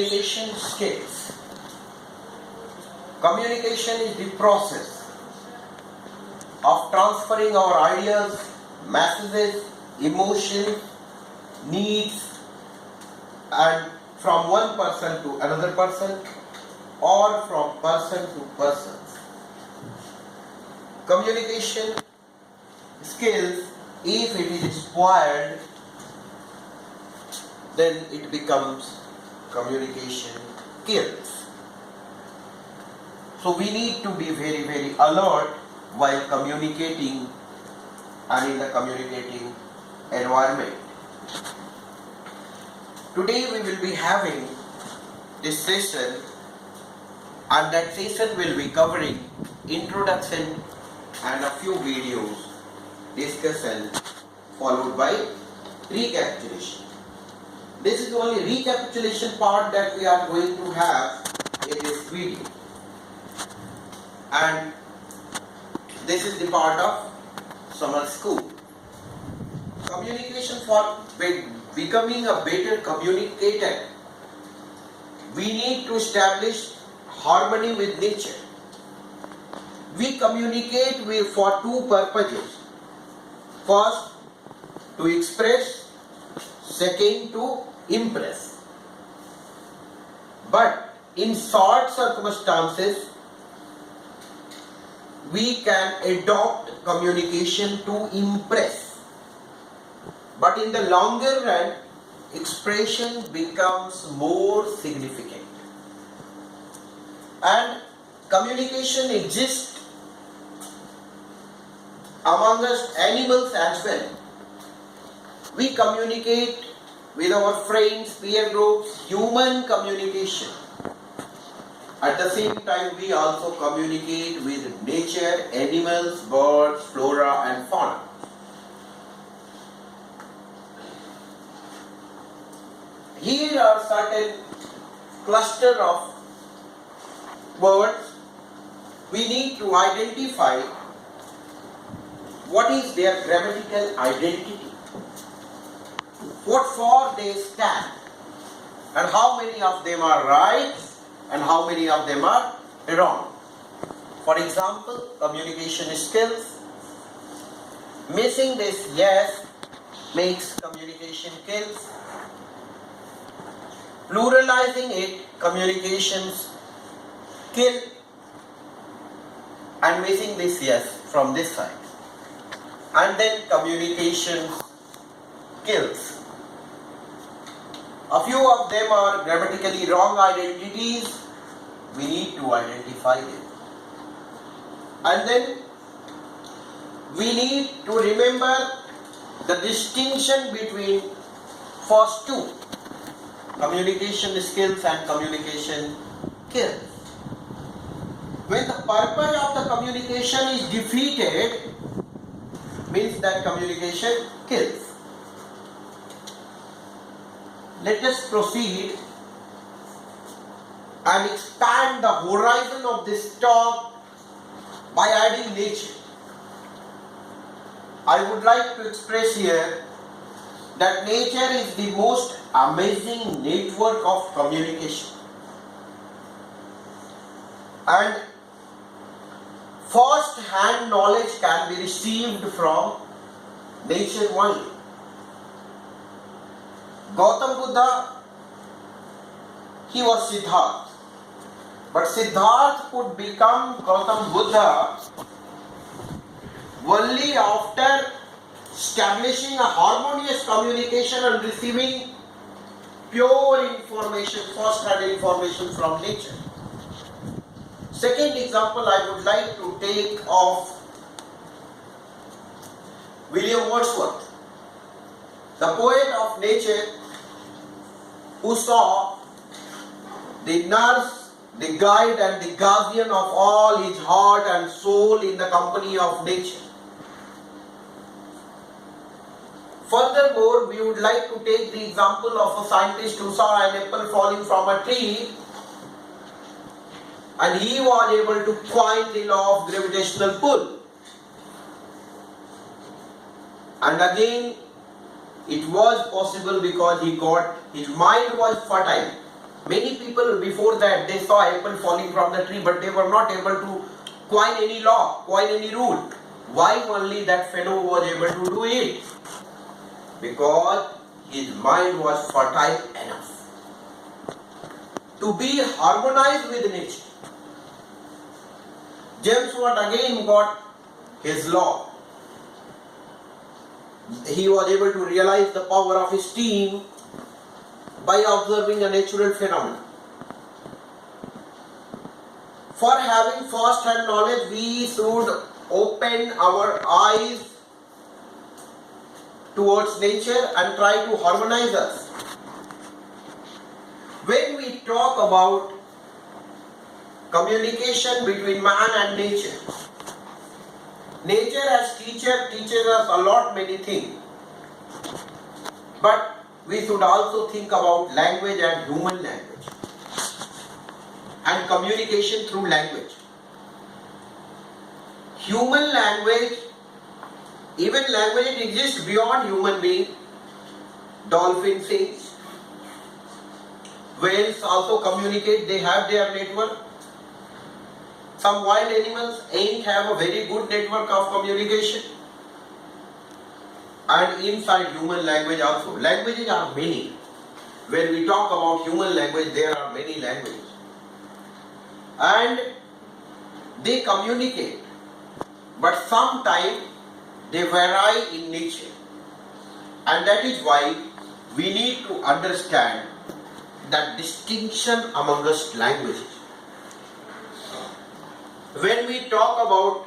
communication skills. Communication is the process of transferring our ideas, messages, emotions, needs, and from one person to another person or from person to person. Communication skills, if it is spoiled, then it becomes communication skills. So we need to be very, very alert while communicating and in the communicating environment. Today we will be having this session, and that session will be covering introduction and a few videos, discussion, followed by recapitulation. This is the only recapitulation part that we are going to have in this video. And this is the part of summer school. Communication, for becoming a better communicator, we need to establish harmony with nature. We communicate for two purposes. First, to express. Second, to impress. But in short circumstances, we can adopt communication to impress. But in the longer run, expression becomes more significant. And communication exists among us animals as well. We communicate with our friends, peer groups, human communication. At the same time, we also communicate with nature, animals, birds, flora and fauna. Here are certain cluster of words. We need to identify what is their grammatical identity, what for they stand, and how many of them are right and how many of them are wrong. For example, communication skills. Missing this yes makes communication skills. Pluralizing it, communications kill, and missing this yes from this side. And then communication kills. A few of them are grammatically wrong identities. We need to identify them. And then we need to remember the distinction between first two, communication skills and communication skills. When the purpose of the communication is defeated, means that communication kills. Let us proceed and expand the horizon of this talk by adding nature. I would like to express here that nature is the most amazing network of communication. And first-hand knowledge can be received from nature only. Gautam Buddha, he was Siddhartha. But Siddhartha could become Gautam Buddha only after establishing a harmonious communication and receiving pure information, first-hand information from nature. Second example I would like to take of William Wordsworth, the poet of nature, who saw the nurse, the guide and the guardian of all his heart and soul in the company of nature. Furthermore, we would like to take the example of a scientist who saw an apple falling from a tree, and he was able to find the law of gravitational pull. And again, it was possible because his mind was fertile. Many people before that, they saw apple falling from the tree, but they were not able to coin any law, coin any rule. Why only that fellow was able to do it? Because his mind was fertile enough to be harmonized with nature. James Watt again got his law. He was able to realize the power of steam by observing a natural phenomenon. For having first-hand knowledge, we should open our eyes towards nature and try to harmonize us. When we talk about communication between man and nature, nature as teacher teaches us a lot many things. But we should also think about language and human language and communication through language. Human language, even language exists beyond human being. Dolphin sings. Whales also communicate, they have their network. Some wild animals ain't have a very good network of communication. And inside human language also. Languages are many. When we talk about human language, there are many languages. And they communicate. But sometimes they vary in nature. And that is why we need to understand that distinction amongst languages. When we talk about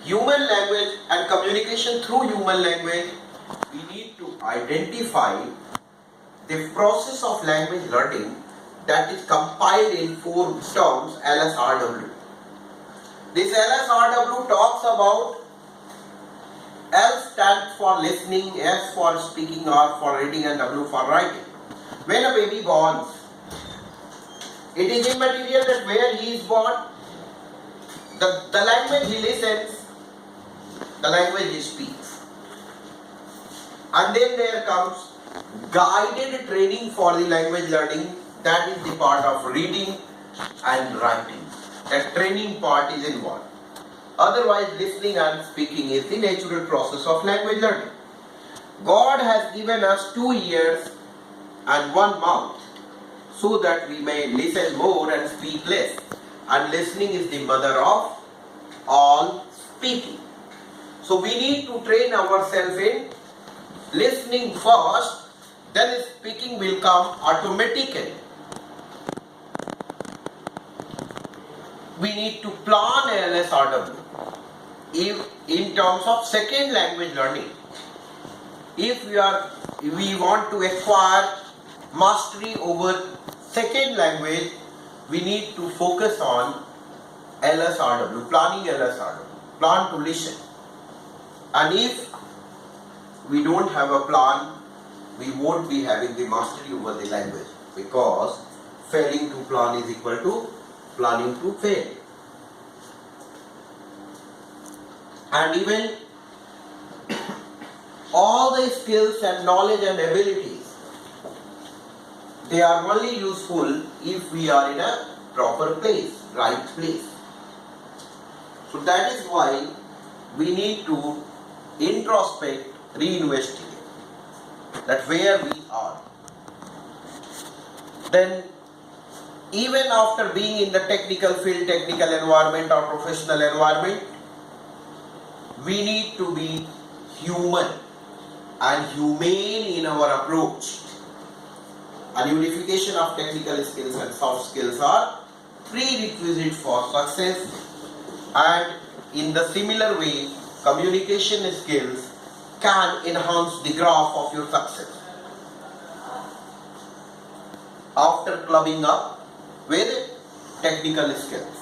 human language and communication through human language, we need to identify the process of language learning that is compiled in 4 terms, LSRW. This LSRW talks about L stands for listening, S for speaking, R for reading, and W for writing. When a baby borns, it is immaterial that where he is born, the language he listens, the language he speaks. And then there comes guided training for the language learning, that is the part of reading and writing. That training part is involved. Otherwise, listening and speaking is the natural process of language learning. God has given us 2 ears and 1 mouth so that we may listen more and speak less. And listening is the mother of all speaking. So we need to train ourselves in listening first, then speaking will come automatically. We need to plan LSRW in terms of second language learning. If we want to acquire mastery over second language, we need to focus on LSRW, planning LSRW, plan to listen. And if we don't have a plan, we won't be having the mastery over the language, because failing to plan is equal to planning to fail. And even all the skills and knowledge and abilities, they are only useful if we are in a proper place, right place. So that is why we need to introspect, reinvestigate that where we are. Then even after being in the technical field, technical environment or professional environment, we need to be human and humane in our approach. And unification of technical skills and soft skills are prerequisite for success. And in the similar way, communication skills can enhance the graph of your success. After clubbing up with technical skills,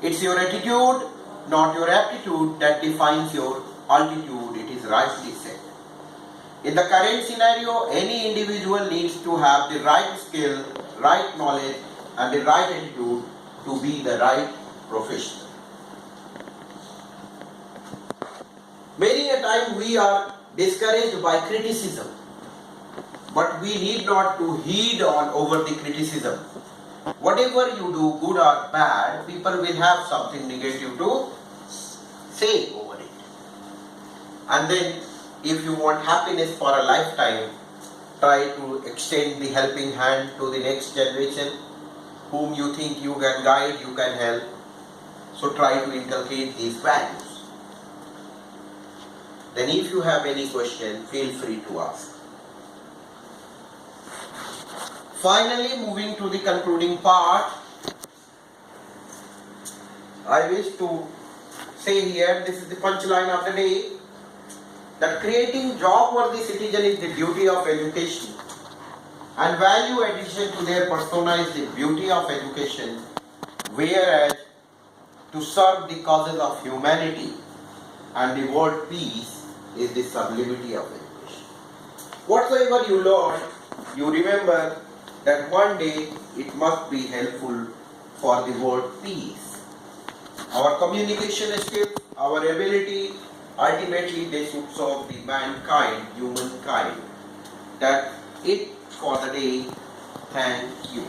it's your attitude, not your aptitude, that defines your altitude. It is rightly said. In the current scenario, any individual needs to have the right skill, right knowledge, and the right attitude to be the right professional. Many a time we are discouraged by criticism. but we need not to heed on over the criticism. Whatever you do, good or bad, people will have something negative to say over it. And then if you want happiness for a lifetime, try to extend the helping hand to the next generation. Whom you think you can guide, you can help. So try to inculcate these values. Then if you have any question, feel free to ask. Finally, moving to the concluding part, I wish to say here, this is the punchline of the day, that creating job-worthy citizen is the duty of education, and value addition to their persona is the beauty of education, whereas to serve the causes of humanity and the world peace is the sublimity of education. Whatsoever you learn, you remember that one day it must be helpful for the world peace. Our communication skills, our ability, ultimately they should serve the mankind, humankind. That's it for the day. Thank you.